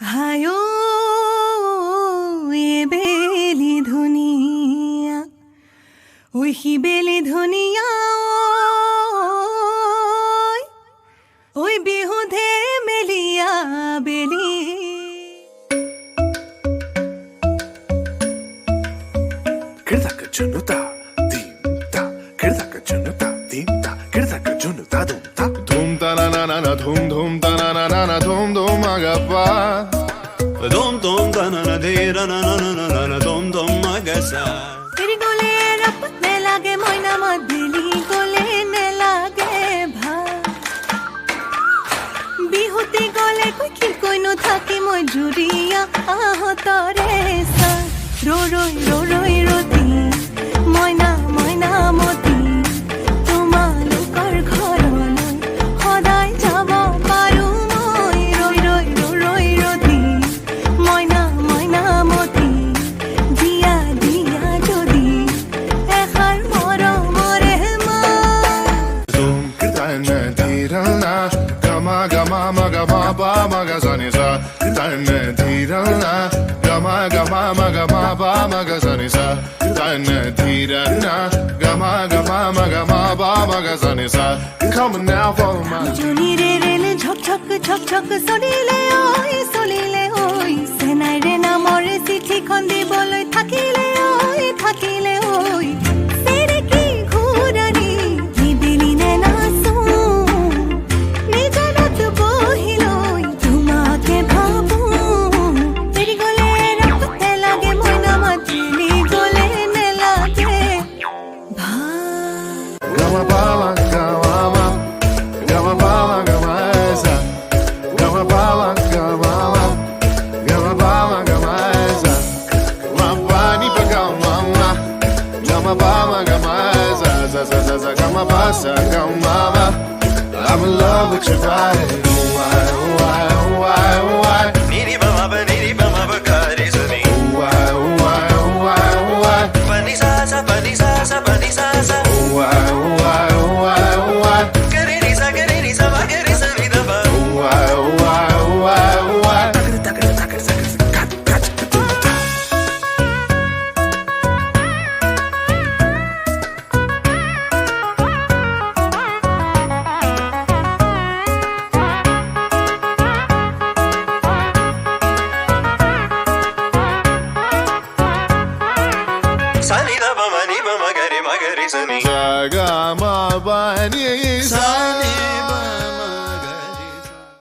হায়ো এ বেলি ধুনিয়া ওই হি বেলি ধুনিয়া ওই বিহুধে মেলিয়া বেলি Kirdaka junuta, dimta. Kirdaka junuta, dimta. Kirdaka junuta, dumta. Dhum ta na na na na dhum dhum ta na na na na dhum dhum agappa. Dom dom da na na de ra na na na na na dom dom magasa. तेरी गोले रपत में लागे Moina मदली गोले ने लागे भा बिहुती गोले कोई खिल कोई नो थाकी मोय जुरिया आहो तोरे सा रो रोई रोती मोइना मोइना मोती তোমালোকৰ ঘৰলৈ সদায় যাব পাৰো মই ৰৈ ৰতি মইনা মইনা মতি দিয়া দিয়া যদি এষাৰ মৰমৰে মা Dhum kirta na dhirana gama gama maga ma ba maga zani sa. Kirta na dhirana gama gama maga ma ba maga zani sa. Kirta na dhirana gama gama maga ma ba maga zani sa. Come on now, follow my. জুনিৰে ৰেলে ঝকঝক ঝকঝক চলিলে ঐ সেনাইৰে নামৰে চিঠিখন দিবলৈ থাকিলে ঐ সেৰে কি ঘূৰণি নিদিলি নে নাচো নিজনত বহিলৈ তোমাকে ভাবো তেৰি গলে ৰাপতে লাগে মইনা মাতিলি গলে নেলাগে ভা Gama ba gama ma gama ba gama sa. Gama ba gama ma gama ba gama sa. Ma ba ni pa gama ma gama ba gama sa. Gama ba sa gama ma. I'm in love with your body.